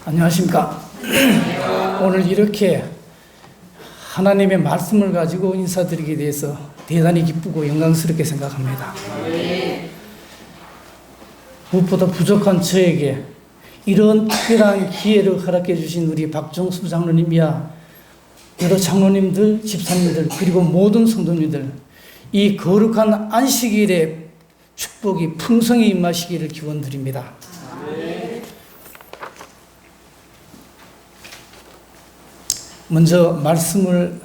안녕하십니까. 오늘 이렇게 하나님의 말씀을 가지고 인사드리게 돼서 대단히 기쁘고 영광스럽게 생각합니다. 무엇보다 부족한 저에게 이런 특별한 기회를 허락해 주신 우리 박종수 장로님이야 여러 장로님들, 집사님들 그리고 모든 성도님들, 이 거룩한 안식일의 축복이 풍성히 임하시기를 기원드립니다. 먼저 말씀을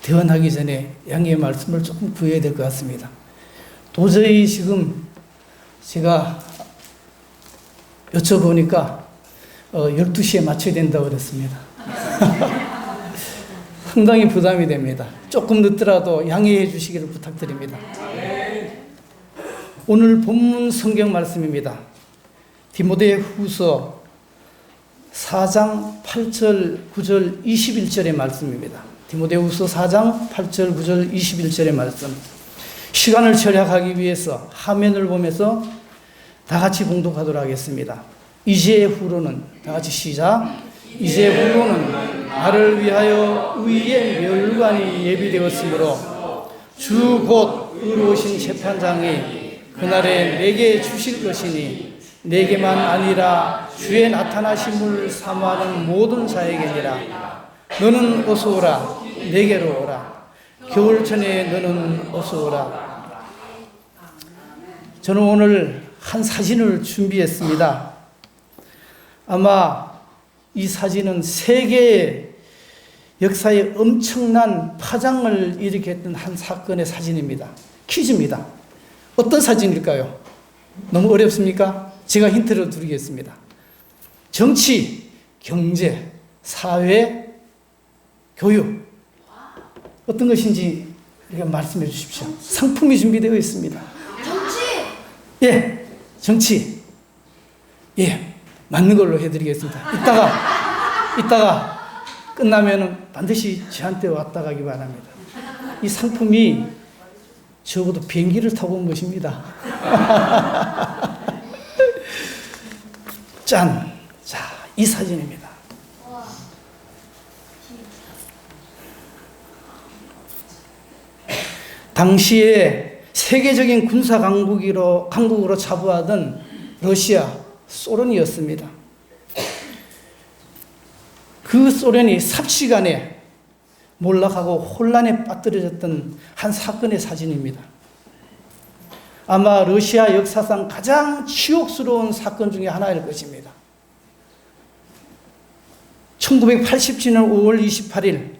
대언하기 전에 양해의 말씀을 조금 구해야 될 것 같습니다. 도저히 지금 제가 여쭤보니까 12시에 맞춰야 된다고 그랬습니다. 상당히 부담이 됩니다. 조금 늦더라도 양해해 주시기를 부탁드립니다. 오늘 본문 성경 말씀입니다. 디모데후서 4장 8절 9절 21절의 말씀입니다. 디모데후서 4장 8절 9절 21절의 말씀. 시간을 절약하기 위해서 화면을 보면서 다 같이 봉독하도록 하겠습니다. 이제 후로는, 다 같이 시작. 이제 후로는 나를 위하여 의의 멸관이 예비되었으므로 주 곧 의로우신 재판장이 그날에 내게 주실 것이니 내게만 아니라 주의 나타나심을 사모하는 모든 자에게니라. 너는 어서 오라. 내게로 오라. 겨울 전에 너는 어서 오라. 저는 오늘 한 사진을 준비했습니다. 아마 이 사진은 세계의 역사에 엄청난 파장을 일으켰던 한 사건의 사진입니다. 퀴즈입니다. 어떤 사진일까요? 너무 어렵습니까? 제가 힌트를 드리겠습니다. 정치, 경제, 사회, 교육 어떤 것인지 말씀해 주십시오. 상품이 준비되어 있습니다. 정치! 예, 정치. 예, 맞는 걸로 해드리겠습니다. 이따가 끝나면은 반드시 저한테 왔다 가기 바랍니다. 이 상품이 적어도 비행기를 타고 온 것입니다. 짠! 자, 이 사진입니다. 당시에 세계적인 군사 강국으로 자부하던 러시아, 소련이었습니다. 그 소련이 삽시간에 몰락하고 혼란에 빠뜨려졌던 한 사건의 사진입니다. 아마 러시아 역사상 가장 치욕스러운 사건 중에 하나일 것입니다. 1987년 5월 28일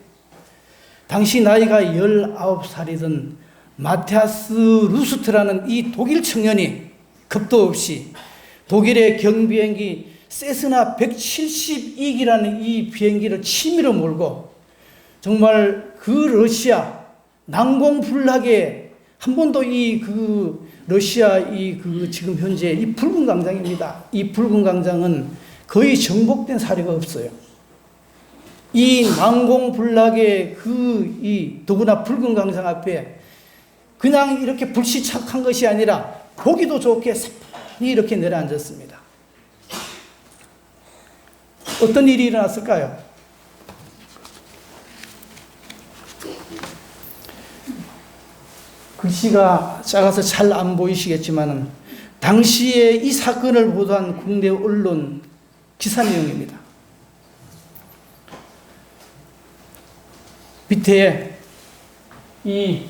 당시 나이가 19살이던 마티아스 루스트라는 이 독일 청년이 겁도 없이 독일의 경비행기 세스나 172기라는 이 비행기를 치밀어 몰고 정말 그 러시아 난공불락의 한 번도 러시아 지금 현재 이 붉은 광장입니다. 이 붉은 광장은 거의 정복된 사례가 없어요. 이 난공불락의 더구나 붉은 광장 앞에 그냥 이렇게 불시착한 것이 아니라 보기도 좋게 싹이 이렇게 내려앉았습니다. 어떤 일이 일어났을까요? 글씨가 작아서 잘 안 보이시겠지만 당시에 이 사건을 보도한 국내 언론 기사 내용입니다. 밑에 이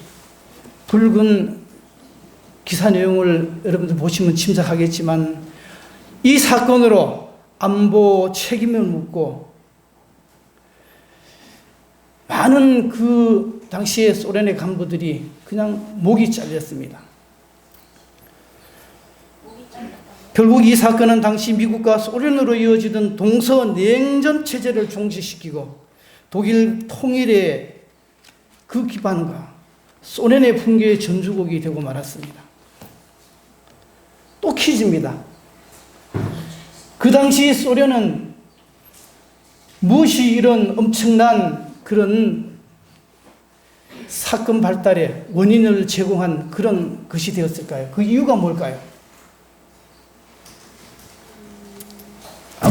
붉은 기사 내용을 여러분들 보시면 짐작하겠지만 이 사건으로 안보 책임을 묻고 많은 그 당시의 소련의 간부들이 그냥 목이 잘렸습니다. 결국 이 사건은 당시 미국과 소련으로 이어지던 동서냉전 체제를 종식시키고 독일 통일의 그 기반과 소련의 붕괴의 전주곡이 되고 말았습니다. 또 퀴즈입니다. 그 당시 소련은 무엇이 이런 엄청난 그런 사건 발달에 원인을 제공한 그런 것이 되었을까요? 그 이유가 뭘까요?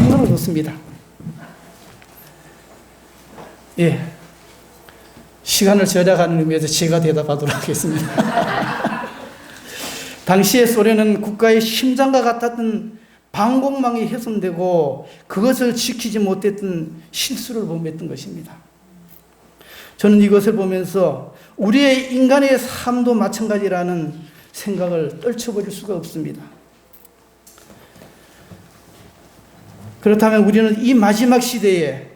딱 늘어놓습니다. 예. 시간을 절약하는 의미에서 제가 대답하도록 하겠습니다. 당시에 소련은 국가의 심장과 같았던 방공망이 훼손되고 그것을 지키지 못했던 실수를 범했던 것입니다. 저는 이것을 보면서 우리의 인간의 삶도 마찬가지라는 생각을 떨쳐버릴 수가 없습니다. 그렇다면 우리는 이 마지막 시대에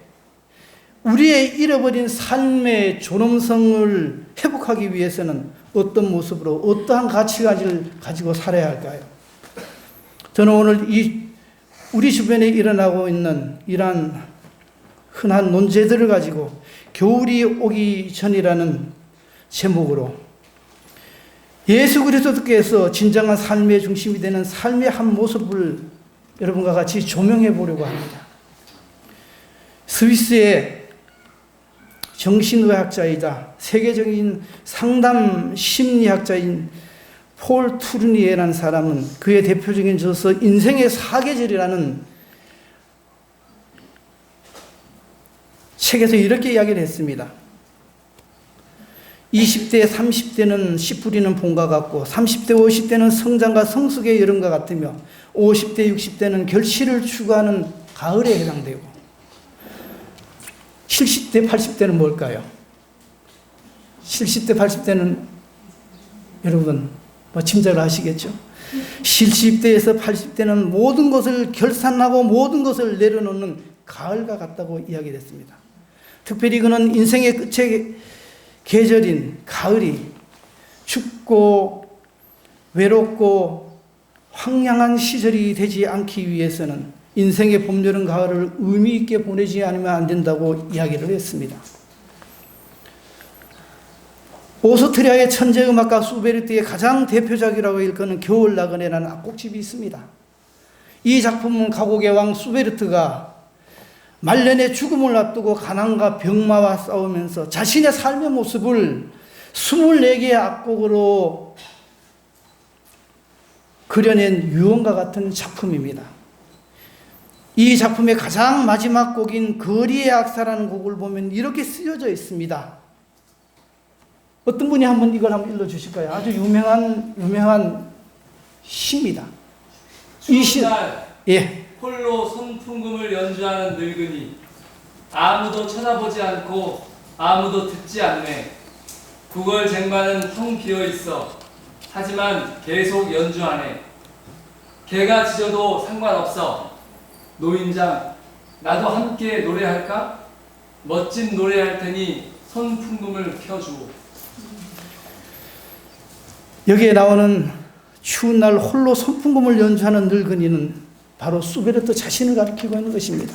우리의 잃어버린 삶의 존엄성을 회복하기 위해서는 어떤 모습으로 어떠한 가치관을 가지고 살아야 할까요? 저는 오늘 우리 주변에 일어나고 있는 이러한 흔한 논제들을 가지고 겨울이 오기 전이라는 제목으로 예수 그리스도께서 진정한 삶의 중심이 되는 삶의 한 모습을 여러분과 같이 조명해 보려고 합니다. 스위스의 정신의학자이자 세계적인 상담 심리학자인 폴 투르니에라는 사람은 그의 대표적인 저서 인생의 사계절이라는 책에서 이렇게 이야기를 했습니다. 20대, 30대는 씨 뿌리는 봄과 같고 30대, 50대는 성장과 성숙의 여름과 같으며 50대, 60대는 결실을 추구하는 가을에 해당되고 70대, 80대는 뭘까요? 70대, 80대는 여러분 짐작을 하시겠죠? 70대에서 80대는 모든 것을 결산하고 모든 것을 내려놓는 가을과 같다고 이야기했습니다. 특별히 그는 인생의 끝의 계절인 가을이 춥고 외롭고 황량한 시절이 되지 않기 위해서는 인생의 봄, 여름, 가을을 의미 있게 보내지 않으면 안 된다고 이야기를 했습니다. 오스트리아의 천재음악가 수베르트의 가장 대표작이라고 일컫는 겨울 나그네라는 악곡집이 있습니다. 이 작품은 가곡의 왕 수베르트가 말년의 죽음을 앞두고 가난과 병마와 싸우면서 자신의 삶의 모습을 24개의 악곡으로 그려낸 유언과 같은 작품입니다. 이 작품의 가장 마지막 곡인 거리의 악사라는 곡을 보면 이렇게 쓰여져 있습니다. 어떤 분이 이걸 한번 읽어주실까요? 아주 유명한 시입니다. 이 시, 예. 홀로 손풍금을 연주하는 늙은이 아무도 쳐다보지 않고 아무도 듣지 않네. 구걸쟁반은 텅 비어있어. 하지만 계속 연주하네. 개가 짖어도 상관없어. 노인장 나도 함께 노래할까? 멋진 노래할 테니 손풍금을 켜주오. 여기에 나오는 추운 날 홀로 손풍금을 연주하는 늙은이는 바로 수베르트 자신을 가리키고 있는 것입니다.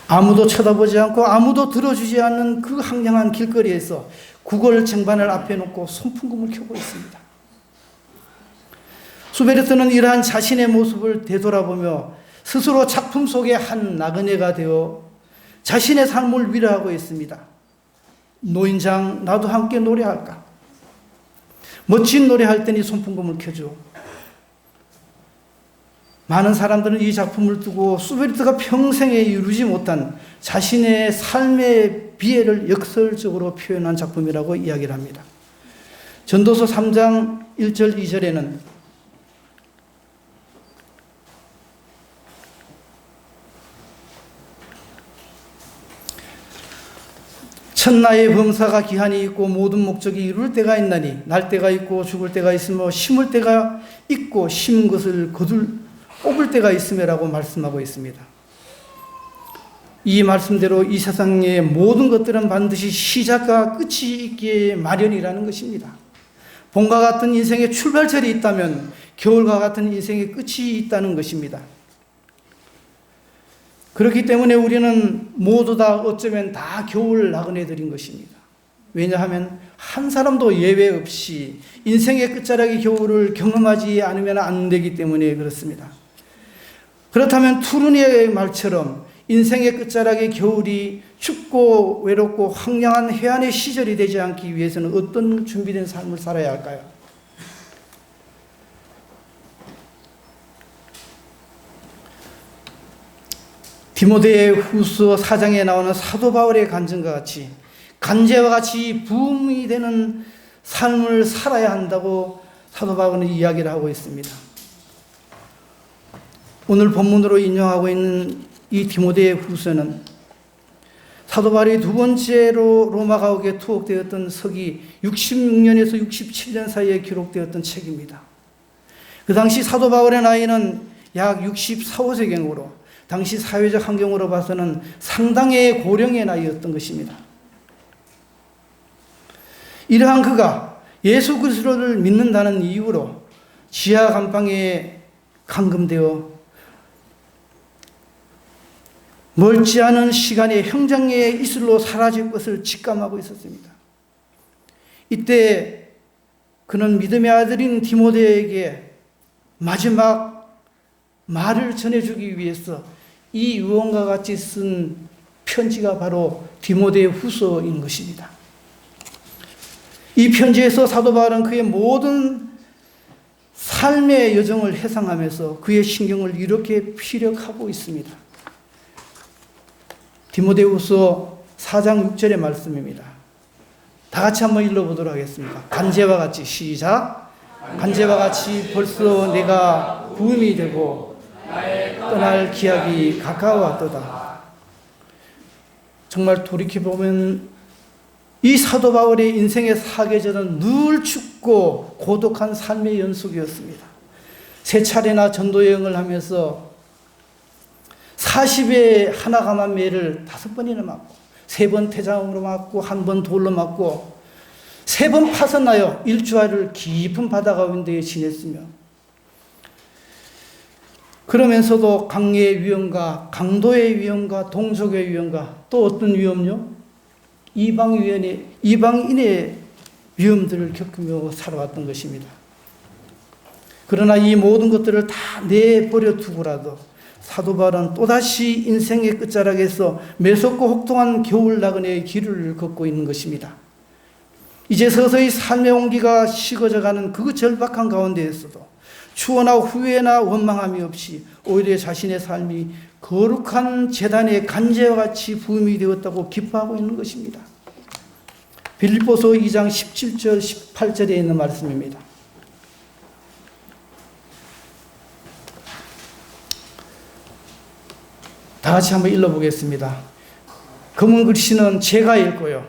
아무도 쳐다보지 않고 아무도 들어주지 않는 그 황량한 길거리에서 구걸 쟁반을 앞에 놓고 손풍금을 켜고 있습니다. 수베르트는 이러한 자신의 모습을 되돌아보며 스스로 작품 속의 한 나그네가 되어 자신의 삶을 위로하고 있습니다. 노인장 나도 함께 노래할까? 멋진 노래할 때니 손풍금을 켜줘. 많은 사람들은 이 작품을 두고 수베르트가 평생에 이루지 못한 자신의 삶의 비애를 역설적으로 표현한 작품이라고 이야기를 합니다. 전도서 3장 1절 2절에는 천나의 범사가 기한이 있고 모든 목적이 이룰 때가 있나니 날 때가 있고 죽을 때가 있으며 심을 때가 있고 심은 것을 뽑을 때가 있음이라고 말씀하고 있습니다. 이 말씀대로 이 세상의 모든 것들은 반드시 시작과 끝이 있기에 마련이라는 것입니다. 봄과 같은 인생의 출발절이 있다면 겨울과 같은 인생의 끝이 있다는 것입니다. 그렇기 때문에 우리는 모두 다 어쩌면 다 겨울 나그네들인 것입니다. 왜냐하면 한 사람도 예외 없이 인생의 끝자락의 겨울을 경험하지 않으면 안 되기 때문에 그렇습니다. 그렇다면 투르니의 말처럼 인생의 끝자락의 겨울이 춥고 외롭고 황량한 해안의 시절이 되지 않기 위해서는 어떤 준비된 삶을 살아야 할까요? 디모데후서 4장에 나오는 사도 바울의 간증과 같이 간제와 같이 부흥이 되는 삶을 살아야 한다고 사도 바울은 이야기를 하고 있습니다. 오늘 본문으로 인용하고 있는 이 디모데후서는 사도 바울이 두 번째로 로마 가옥에 투옥되었던 서기 66년에서 67년 사이에 기록되었던 책입니다. 그 당시 사도 바울의 나이는 약 64, 5세경으로 당시 사회적 환경으로 봐서는 상당히 고령의 나이였던 것입니다. 이러한 그가 예수 그리스도를 믿는다는 이유로 지하 감방에 감금되어 멀지 않은 시간에 형장에 이슬로 사라질 것을 직감하고 있었습니다. 이때 그는 믿음의 아들인 디모데에게 마지막 말을 전해주기 위해서 이 유언과 같이 쓴 편지가 바로 디모데 후서인 것입니다. 이 편지에서 사도 바울은 그의 모든 삶의 여정을 회상하면서 그의 신경을 이렇게 피력하고 있습니다. 디모데후서 4장 6절의 말씀입니다. 다 같이 한번 읽어보도록 하겠습니다. 간제와 같이 시작. 간제와 같이 벌써 내가 부음이 되고 떠날 기약이 가까웠도다. 정말 돌이켜보면 이 사도 바울의 인생의 사계절은 늘 춥고 고독한 삶의 연속이었습니다. 세 차례나 전도 여행을 하면서 40에 하나 감한 매를 5번이나 맞고 3번 태장으로 맞고 1번 돌로 맞고 3번 파선하여 일주일을 깊은 바다 가운데 지냈으며 그러면서도 강의 위험과 강도의 위험과 동족의 위험과 또 어떤 위험요? 이방인의 위험들을 겪으며 살아왔던 것입니다. 그러나 이 모든 것들을 다 내버려 두고라도 사도 바울은 또다시 인생의 끝자락에서 매섭고 혹독한 겨울 나그네의 길을 걷고 있는 것입니다. 이제 서서히 삶의 온기가 식어져가는 그 절박한 가운데에서도 추워나 후회나 원망함이 없이 오히려 자신의 삶이 거룩한 제단의 간제와 같이 부음이 되었다고 기뻐하고 있는 것입니다. 빌립보서 2장 17절 18절에 있는 말씀입니다. 다 같이 한번 읽어보겠습니다. 검은 글씨는 제가 읽고요.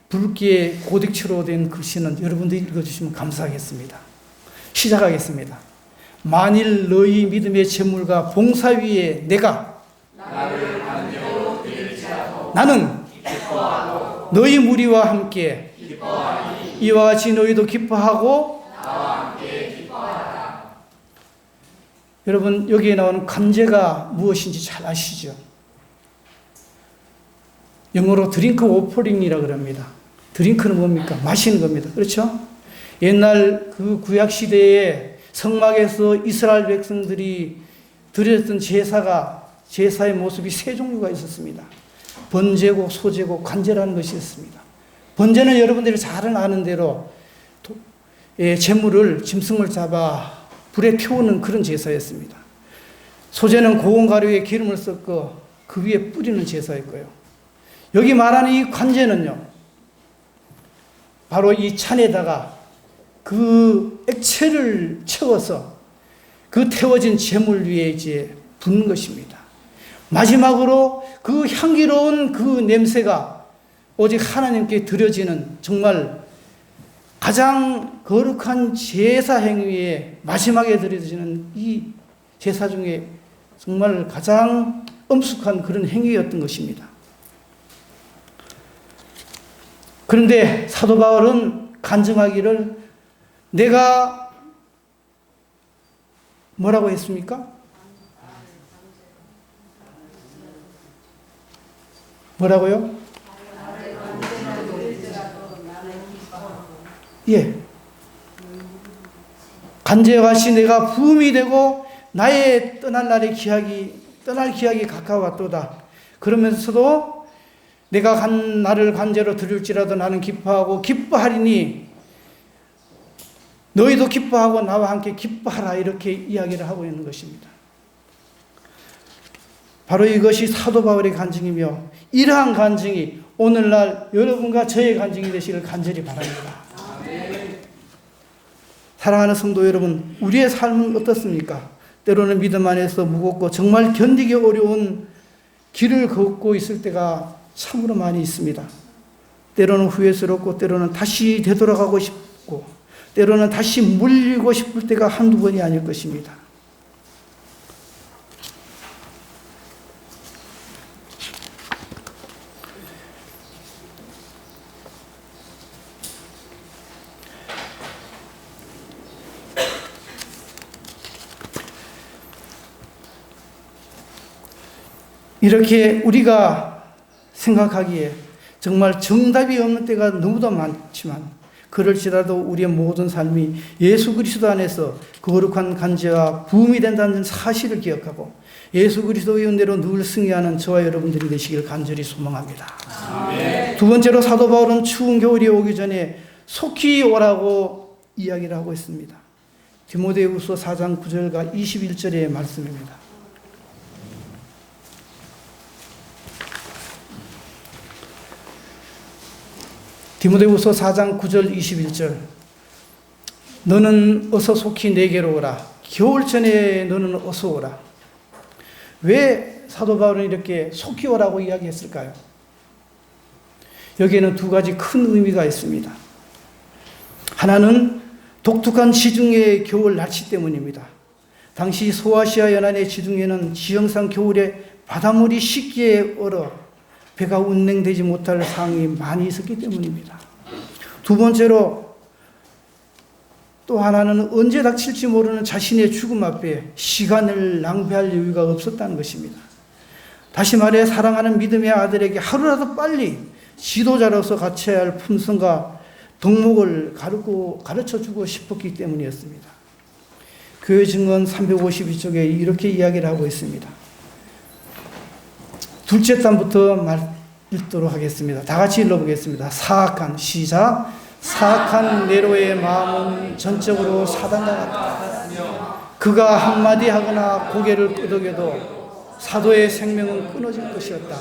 붉게 고딕체로 된 글씨는 여러분들이 읽어주시면 감사하겠습니다. 시작하겠습니다. 만일 너희 믿음의 재물과 봉사 위에 내가 나는 너희 무리와 함께 이와 같이 너희도 기뻐하고 여러분 여기에 나오는 간제가 무엇인지 잘 아시죠? 영어로 드링크 오퍼링이라고 그럽니다. 드링크는 뭡니까? 마시는 겁니다. 그렇죠? 옛날 그 구약 시대에 성막에서 이스라엘 백성들이 드렸던 제사의 모습이 세 종류가 있었습니다. 번제고 소제고 간제라는 것이 있습니다. 번제는 여러분들이 잘 아는 대로 재물을 짐승을 잡아 불에 태우는 그런 제사였습니다. 소제는 고운 가루에 기름을 섞어 그 위에 뿌리는 제사였고요. 여기 말하는 이 간제는요, 바로 이 찬에다가 그 액체를 채워서 그 태워진 재물 위에 이제 붓는 것입니다. 마지막으로 그 향기로운 그 냄새가 오직 하나님께 드려지는 정말 가장 거룩한 제사 행위에 마지막에 드려지는 이 제사 중에 정말 가장 엄숙한 그런 행위였던 것입니다. 그런데 사도 바울은 간증하기를 내가 뭐라고 했습니까? 뭐라고요? 예. 간제와 같이 내가 부음이 되고 나의 떠날 기약이 가까웠도다. 그러면서도 내가 나를 간제로 들을지라도 나는 기뻐하고 기뻐하리니 너희도 기뻐하고 나와 함께 기뻐하라 이렇게 이야기를 하고 있는 것입니다. 바로 이것이 사도 바울의 간증이며 이러한 간증이 오늘날 여러분과 저의 간증이 되시길 간절히 바랍니다. 사랑하는 성도 여러분, 우리의 삶은 어떻습니까? 때로는 믿음 안에서 무겁고 정말 견디기 어려운 길을 걷고 있을 때가 참으로 많이 있습니다. 때로는 후회스럽고 때로는 다시 되돌아가고 싶고 때로는 다시 물리고 싶을 때가 한두 번이 아닐 것입니다. 이렇게 우리가 생각하기에 정말 정답이 없는 때가 너무도 많지만 그럴지라도 우리의 모든 삶이 예수 그리스도 안에서 거룩한 간제와 부음이 된다는 사실을 기억하고 예수 그리스도의 은혜로 늘 승리하는 저와 여러분들이 되시길 간절히 소망합니다. 아멘. 두 번째로 사도 바울은 추운 겨울이 오기 전에 속히 오라고 이야기를 하고 있습니다. 디모데후서 4장 9절과 21절의 말씀입니다. 디모데후서 4장 9절 21절 너는 어서 속히 내게로 오라. 겨울 전에 너는 어서 오라. 왜 사도 바울은 이렇게 속히 오라고 이야기했을까요? 여기에는 두 가지 큰 의미가 있습니다. 하나는 독특한 지중해의 겨울 날씨 때문입니다. 당시 소아시아 연안의 지중해는 지형상 겨울에 바닷물이 쉽게 얼어 배가 운행되지 못할 상황이 많이 있었기 때문입니다. 두 번째로 또 하나는 언제 닥칠지 모르는 자신의 죽음 앞에 시간을 낭비할 여유가 없었다는 것입니다. 다시 말해 사랑하는 믿음의 아들에게 하루라도 빨리 지도자로서 갖춰야 할 품성과 덕목을 가르쳐주고 싶었기 때문이었습니다. 교회 증언 352쪽에 이렇게 이야기를 하고 있습니다. 둘째 단부터 읽도록 하겠습니다. 다 같이 읽어보겠습니다. 사악한 시작. 사악한 네로의 마음은 전적으로 사단과 같다. 그가 한마디 하거나 고개를 끄덕여도 사도의 생명은 끊어질 것이었다.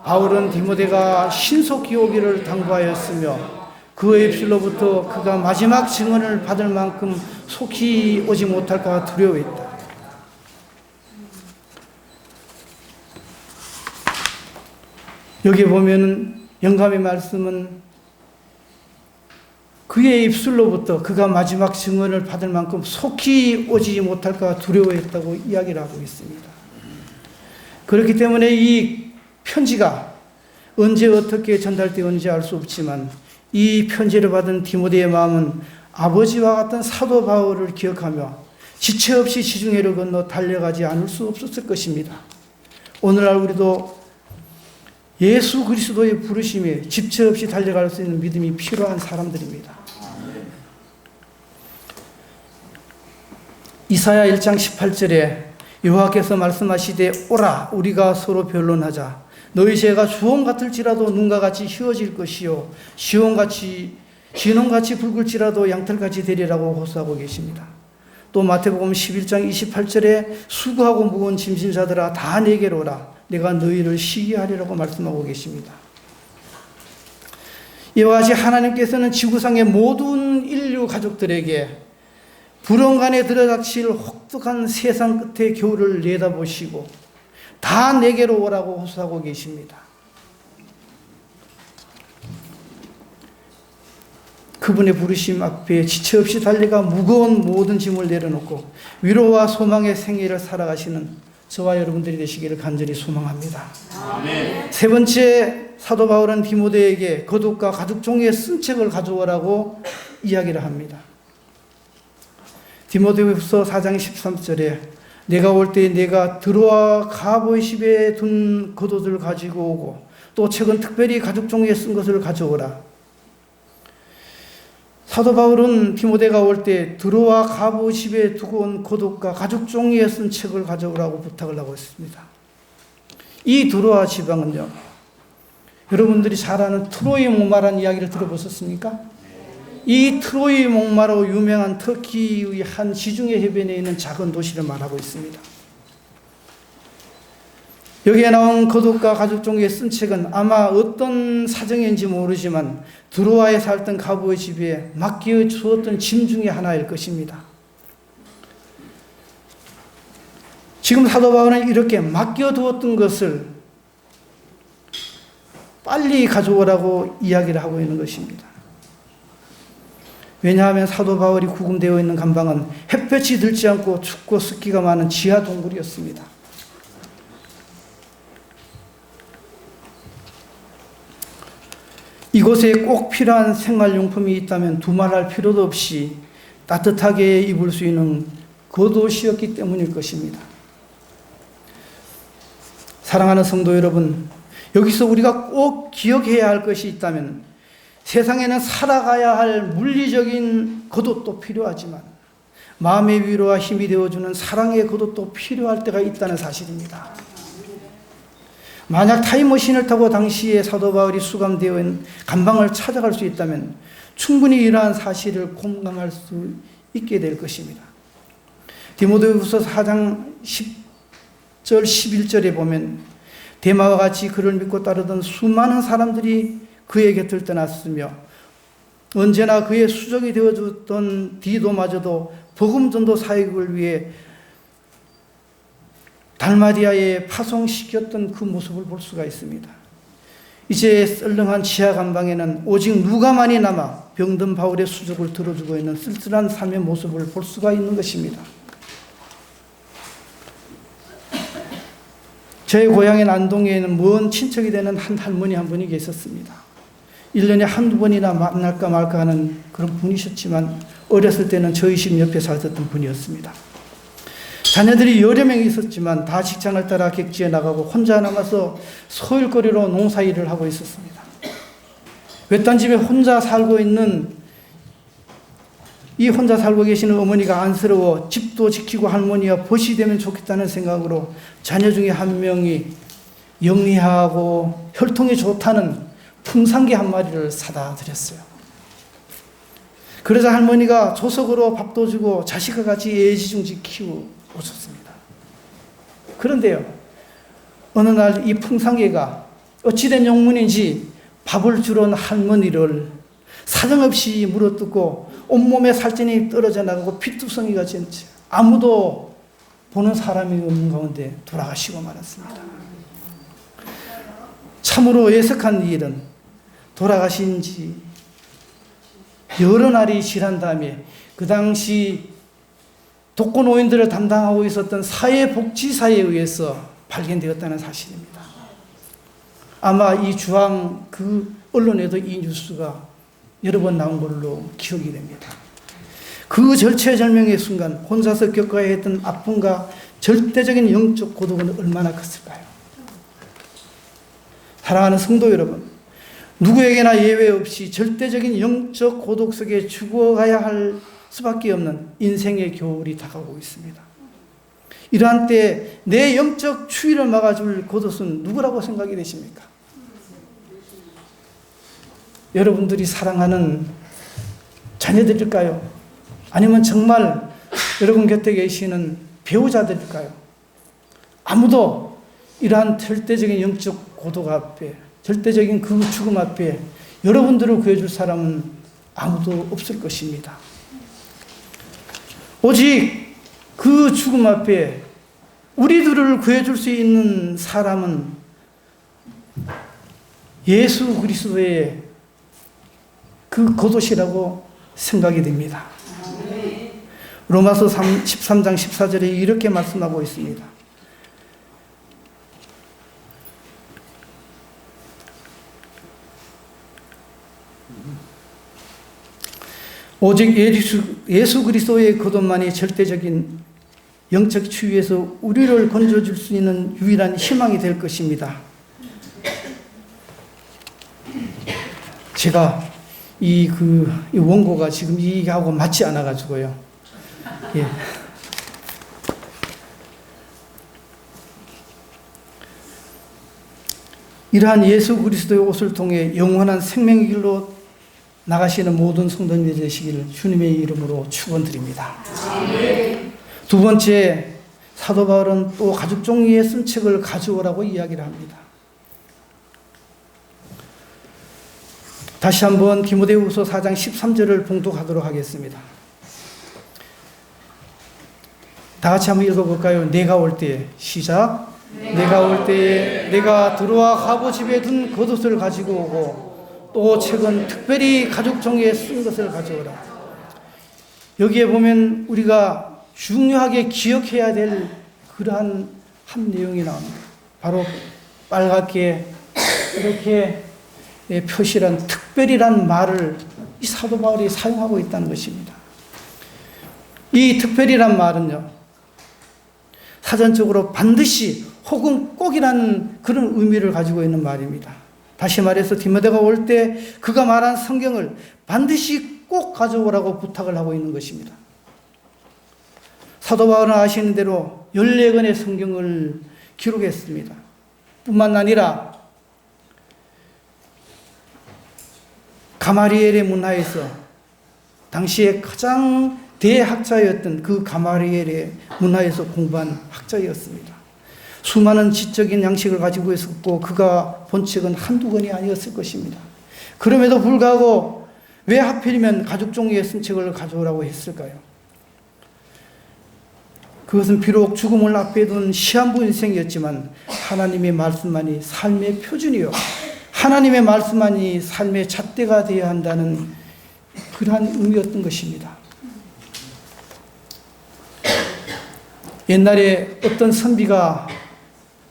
바울은 디모데가 신속히 오기를 당부하였으며 그의 입술로부터 그가 마지막 증언을 받을 만큼 속히 오지 못할까 두려워했다. 여기 보면 영감의 말씀은 그의 입술로부터 그가 마지막 증언을 받을 만큼 속히 오지 못할까 두려워했다고 이야기를 하고 있습니다. 그렇기 때문에 이 편지가 언제 어떻게 전달되었는지 알 수 없지만 이 편지를 받은 디모데의 마음은 아버지와 같은 사도 바울을 기억하며 지체 없이 지중해를 건너 달려가지 않을 수 없었을 것입니다. 오늘날 우리도 예수 그리스도의 부르심에 지체 없이 달려갈 수 있는 믿음이 필요한 사람들입니다. 이사야 1장 18절에 여호와께서 말씀하시되 오라 우리가 서로 변론하자. 너희 죄가 주홍 같을지라도 눈과 같이 희어질 것이요 진홍같이 붉을지라도 양털같이 되리라고 호소하고 계십니다. 또 마태복음 11장 28절에 수고하고 무거운 짐진 자들아 다 내게로 오라. 내가 너희를 쉬게 하리라고 말씀하고 계십니다. 이와 같이 하나님께서는 지구상의 모든 인류 가족들에게 불언간에 들어닥칠 혹독한 세상 끝의 겨울을 내다보시고 다 내게로 오라고 호소하고 계십니다. 그분의 부르심 앞에 지체 없이 달려가 무거운 모든 짐을 내려놓고 위로와 소망의 생애를 살아가시는 저와 여러분들이 되시기를 간절히 소망합니다. 아멘. 세 번째, 사도 바울은 디모데에게 거독과 가죽 종이에 쓴 책을 가져오라고 이야기를 합니다. 디모데후서 4장 13절에 내가 올 때 내가 드로아 가보이십에 둔 겉옷을 가지고 오고 또 책은 특별히 가죽 종이에 쓴 것을 가져오라. 사도 바울은 디모데가 올 때 드로아 가보십에 두고 온 겉옷과 가죽 종이에 쓴 책을 가져오라고 부탁을 하고 있습니다. 이 드로아 지방은요, 여러분들이 잘 아는 트로이 목마라는 이야기를 들어보셨습니까? 이 트로이 목마로 유명한 터키의 한 지중해 해변에 있는 작은 도시를 말하고 있습니다. 여기에 나온 거독과 가죽종이에 쓴 책은 아마 어떤 사정인지 모르지만 드로아에 살던 가부의 집에 맡겨 주었던 짐 중에 하나일 것입니다. 지금 사도 바울은 이렇게 맡겨두었던 것을 빨리 가져오라고 이야기를 하고 있는 것입니다. 왜냐하면 사도 바울이 구금되어 있는 감방은 햇볕이 들지 않고 춥고 습기가 많은 지하 동굴이었습니다. 이곳에 꼭 필요한 생활용품이 있다면 두말할 필요도 없이 따뜻하게 입을 수 있는 겉옷이었기 때문일 것입니다. 사랑하는 성도 여러분, 여기서 우리가 꼭 기억해야 할 것이 있다면 세상에는 살아가야 할 물리적인 겉옷도 필요하지만 마음의 위로와 힘이 되어주는 사랑의 겉옷도 필요할 때가 있다는 사실입니다. 만약 타임머신을 타고 당시에 사도 바울이 수감되어 있는 감방을 찾아갈 수 있다면 충분히 이러한 사실을 공감할 수 있게 될 것입니다. 디모데후서 4장 10절 11절에 보면 데마와 같이 그를 믿고 따르던 수많은 사람들이 그의 곁을 떠났으며 언제나 그의 수적이 되어주던 디도마저도 복음 전도 사역을 위해 달마디아에 파송시켰던 그 모습을 볼 수가 있습니다. 이제 썰렁한 지하 감방에는 오직 누가만이 남아 병든 바울의 수족을 들어주고 있는 쓸쓸한 삶의 모습을 볼 수가 있는 것입니다. 저의 고향인 안동에는 먼 친척이 되는 한 할머니 한 분이 계셨습니다. 1년에 한두 번이나 만날까 말까 하는 그런 분이셨지만 어렸을 때는 저희 집 옆에 살던 분이었습니다. 자녀들이 여러 명이 있었지만 다 직장을 따라 객지에 나가고 혼자 남아서 소일거리로 농사일을 하고 있었습니다. 외딴 집에 혼자 살고 계시는 어머니가 안쓰러워 집도 지키고 할머니와 벗이 되면 좋겠다는 생각으로 자녀 중에 한 명이 영리하고 혈통이 좋다는 풍산개 한 마리를 사다 드렸어요. 그러자 할머니가 조석으로 밥도 주고 자식과 같이 애지중지 키워오셨습니다. 그런데요, 어느 날 이 풍산개가 어찌된 영문인지 밥을 주러 온 할머니를 사정없이 물어뜯고 온몸에 살찐이 떨어져 나가고 피투성이가 진짜 아무도 보는 사람이 없는 가운데 돌아가시고 말았습니다. 참으로 애석한 일은 돌아가신 지 여러 날이 지난 다음에 그 당시 독거노인들을 담당하고 있었던 사회복지사에 의해서 발견되었다는 사실입니다. 아마 이 주황 그 언론에도 이 뉴스가 여러 번 나온 걸로 기억이 됩니다. 그 절체절명의 순간 혼자서 겪어야 했던 아픔과 절대적인 영적 고독은 얼마나 컸을까요? 사랑하는 성도 여러분, 누구에게나 예외 없이 절대적인 영적 고독 속에 죽어가야 할 수밖에 없는 인생의 겨울이 다가오고 있습니다. 이러한 때 내 영적 추위를 막아줄 겉옷은 누구라고 생각이 되십니까? 여러분들이 사랑하는 자녀들일까요? 아니면 정말 여러분 곁에 계시는 배우자들일까요? 아무도 이러한 절대적인 영적 고독 앞에, 절대적인 그 죽음 앞에 여러분들을 구해줄 사람은 아무도 없을 것입니다. 오직 그 죽음 앞에 우리들을 구해줄 수 있는 사람은 예수 그리스도의 그 겉옷이라고 생각이 됩니다. 로마서 13장 14절에 이렇게 말씀하고 있습니다. 오직 예수 그리스도의 겉옷만이 절대적인 영적 추위에서 우리를 건져줄 수 있는 유일한 희망이 될 것입니다. 제가 이 원고가 지금 이하고 맞지 않아가지고요. 예. 이러한 예수 그리스도의 옷을 통해 영원한 생명의 길로 나가시는 모든 성도님들 되시기를 주님의 이름으로 축원드립니다. 두 번째, 사도 바울은 또 가죽 종이에 쓴 책을 가져오라고 이야기를 합니다. 다시 한번 디모데후서 4장 13절을 봉독하도록 하겠습니다. 다 같이 한번 읽어볼까요? 내가 올 때에 시작. 내가 올 때에 내가 들어와 가보 집에 둔 겉옷을 가지고 오고 또 책은 특별히 가죽 종이에 쓴 것을 가져오라. 여기에 보면 우리가 중요하게 기억해야 될 그러한 한 내용이 나옵니다. 바로 빨갛게 이렇게 표시란 특별이란 말을 이 사도 바울이 사용하고 있다는 것입니다. 이 특별이란 말은요, 사전적으로 반드시 혹은 꼭이라는 그런 의미를 가지고 있는 말입니다. 다시 말해서 디모데가 올 때 그가 말한 성경을 반드시 꼭 가져오라고 부탁을 하고 있는 것입니다. 사도 바울은 아시는 대로 14권의 성경을 기록했습니다. 뿐만 아니라 가마리엘의 문화에서 당시에 가장 대학자였던 그 가마리엘의 문화에서 공부한 학자였습니다. 수많은 지적인 양식을 가지고 있었고 그가 본 책은 한두 권이 아니었을 것입니다. 그럼에도 불구하고 왜 하필이면 가죽 종이에 쓴 책을 가져오라고 했을까요? 그것은 비록 죽음을 앞에 둔 시한부 인생이었지만 하나님의 말씀만이 삶의 표준이요, 하나님의 말씀만이 삶의 잣대가 되어야 한다는 그러한 의미였던 것입니다. 옛날에 어떤 선비가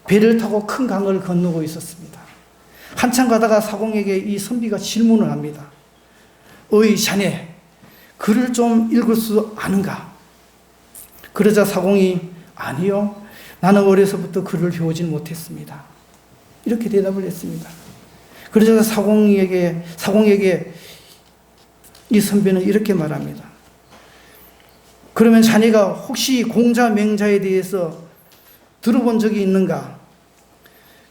배를 타고 큰 강을 건너고 있었습니다. 한참 가다가 사공에게 이 선비가 질문을 합니다. 어이 자네, 글을 좀 읽을 수 아는가? 그러자 사공이 아니요, 나는 어려서부터 글을 배우진 못했습니다. 이렇게 대답을 했습니다. 그러자 사공에게 이 선비는 이렇게 말합니다. 그러면 자네가 혹시 공자 맹자에 대해서 들어본 적이 있는가?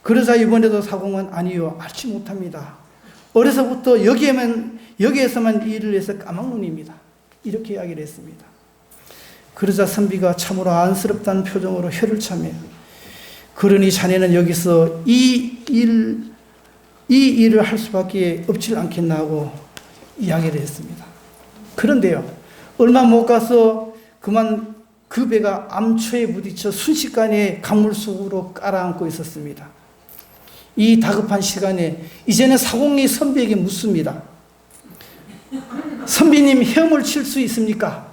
그러자 이번에도 사공은 아니요, 알지 못합니다. 어려서부터 여기에서만 일을 해서 까막눈입니다. 이렇게 이야기를 했습니다. 그러자 선비가 참으로 안쓰럽다는 표정으로 혀를 차며, 그러니 자네는 여기서 이 일을 할 수밖에 없지 않겠나 하고 이야기를 했습니다. 그런데요, 얼마 못 가서 그만 그 배가 암초에 부딪혀 순식간에 강물 속으로 깔아앉고 있었습니다. 이 다급한 시간에 이제는 사공이 선비에게 묻습니다. 선비님, 헤엄을 칠 수 있습니까?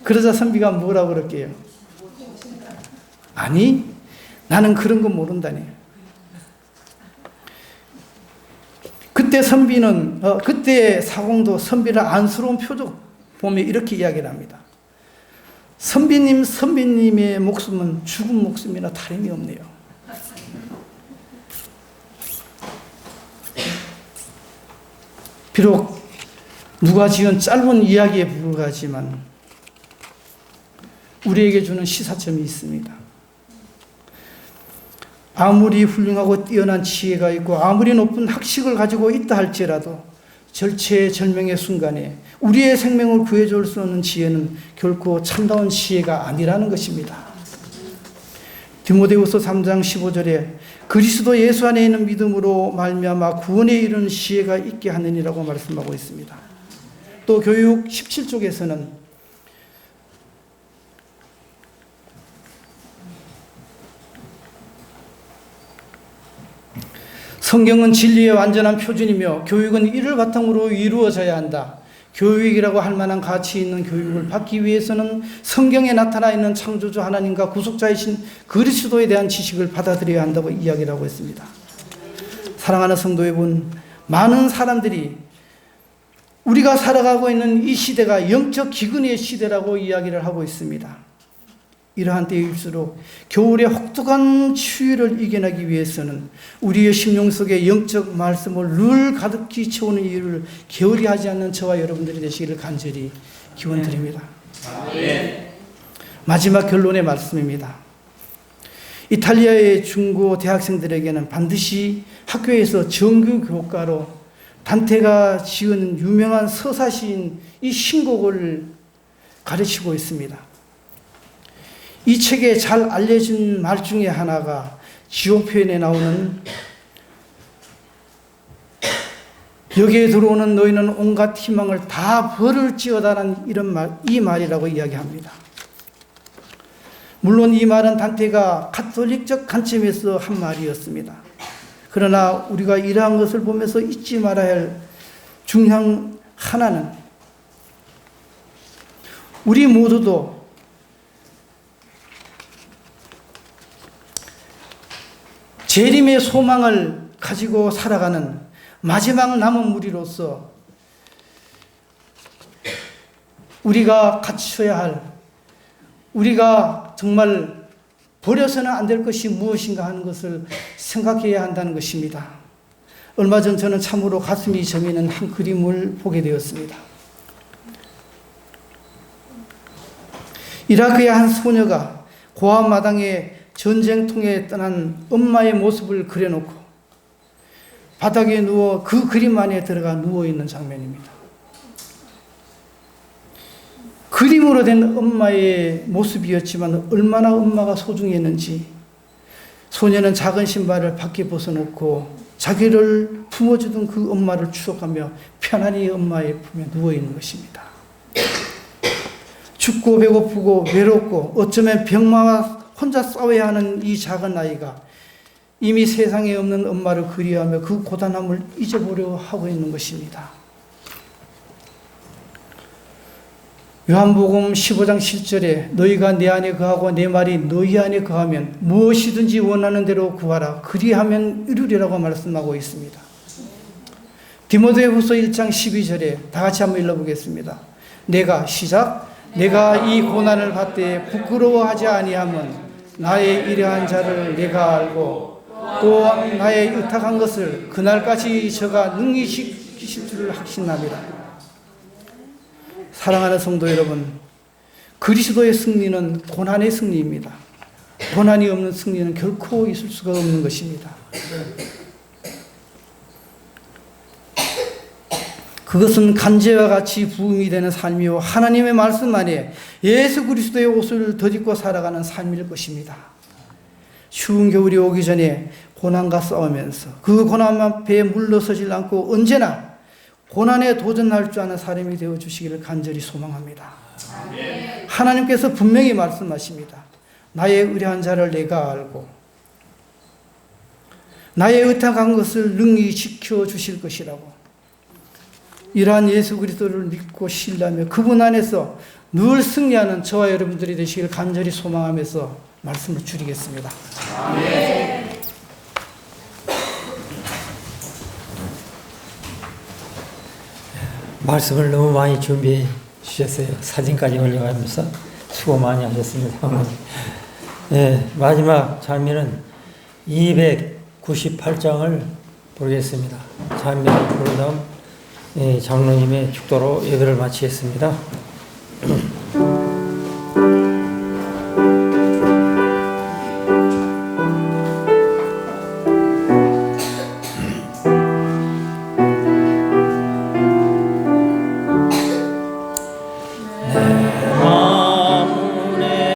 그러자 선비가 뭐라고 그럴게요? 아니, 나는 그런 거 모른다니. 그때 사공도 선비를 안쓰러운 표정 보며 이렇게 이야기를 합니다. 선비님의 목숨은 죽은 목숨이나 다름이 없네요. 비록 누가 지은 짧은 이야기에 불과하지만 우리에게 주는 시사점이 있습니다. 아무리 훌륭하고 뛰어난 지혜가 있고 아무리 높은 학식을 가지고 있다 할지라도 절체절명의 순간에 우리의 생명을 구해줄 수 없는 지혜는 결코 참다운 지혜가 아니라는 것입니다. 디모데후서 3장 15절에 그리스도 예수 안에 있는 믿음으로 말미암아 구원에 이르는 지혜가 있게 하느니라고 말씀하고 있습니다. 또 교육 17쪽에서는 성경은 진리의 완전한 표준이며 교육은 이를 바탕으로 이루어져야 한다. 교육이라고 할 만한 가치 있는 교육을 받기 위해서는 성경에 나타나 있는 창조주 하나님과 구속자이신 그리스도에 대한 지식을 받아들여야 한다고 이야기를 하고 있습니다. 사랑하는 성도 여러분, 많은 사람들이 우리가 살아가고 있는 이 시대가 영적 기근의 시대라고 이야기를 하고 있습니다. 이러한 때일수록 겨울의 혹독한 추위를 이겨내기 위해서는 우리의 심령 속에 영적 말씀을 늘 가득히 채우는 일을 게으리 하지 않는 저와 여러분들이 되시기를 간절히 기원드립니다. 마지막 결론의 말씀입니다. 이탈리아의 중고 대학생들에게는 반드시 학교에서 정규 교과로 단테가 지은 유명한 서사시인 이 신곡을 가르치고 있습니다. 이 책에 잘 알려진 말 중에 하나가 지옥 표현에 나오는 여기에 들어오는 너희는 온갖 희망을 다 버릴지어다라는 이런 말, 이 말이라고 이야기합니다. 물론 이 말은 단테가 가톨릭적 관점에서 한 말이었습니다. 그러나 우리가 이러한 것을 보면서 잊지 말아야 할 중요한 하나는 우리 모두도 재림의 소망을 가지고 살아가는 마지막 남은 무리로서 우리가 갖춰야 할, 우리가 정말 버려서는 안 될 것이 무엇인가 하는 것을 생각해야 한다는 것입니다. 얼마 전 저는 참으로 가슴이 저미는 한 그림을 보게 되었습니다. 이라크의 한 소녀가 고아 마당에 전쟁통에 떠난 엄마의 모습을 그려놓고 바닥에 누워 그 그림 안에 들어가 누워있는 장면입니다. 그림으로 된 엄마의 모습이었지만 얼마나 엄마가 소중했는지 소녀는 작은 신발을 밖에 벗어놓고 자기를 품어주던 그 엄마를 추억하며 편안히 엄마의 품에 누워있는 것입니다. 춥고 배고프고 외롭고 어쩌면 병마와 혼자 싸워야 하는 이 작은 아이가 이미 세상에 없는 엄마를 그리워하며 그 고단함을 잊어보려 하고 있는 것입니다. 요한복음 15장 7절에 너희가 내 안에 거하고 내 말이 너희 안에 거하면 무엇이든지 원하는 대로 구하라 그리하면 이루리라고 말씀하고 있습니다. 디모데후서 1장 12절에 다 같이 한번 읽어보겠습니다. 내가 이 고난을 받되 부끄러워하지 아니함은 나의 이러한 자를 내가 알고 또 나의 의탁한 것을 그날까지 저가 능히 지키실 줄을 확신합니다. 사랑하는 성도 여러분, 그리스도의 승리는 고난의 승리입니다. 고난이 없는 승리는 결코 있을 수가 없는 것입니다. 그것은 간제와 같이 부음이 되는 삶이요 하나님의 말씀 안에 예수 그리스도의 옷을 덧입고 살아가는 삶일 것입니다. 추운 겨울이 오기 전에 고난과 싸우면서 그 고난 앞에 물러서질 않고 언제나 고난에 도전할 줄 아는 사람이 되어주시기를 간절히 소망합니다. 아멘. 하나님께서 분명히 말씀하십니다. 나의 의뢰한 자를 내가 알고 나의 의탁한 것을 능히 지켜주실 것이라고. 이러한 예수 그리스도를 믿고 신뢰하며 그분 안에서 늘 승리하는 저와 여러분들이 되시길 간절히 소망하면서 말씀을 줄이겠습니다. 아멘. 말씀을 너무 많이 준비해 주셨어요. 사진까지 올려가면서 수고 많이 하셨습니다. 네, 마지막 장면은 298장을 보겠습니다. 장면을 부른 다음 장로님의 축도로 예배를 마치겠습니다.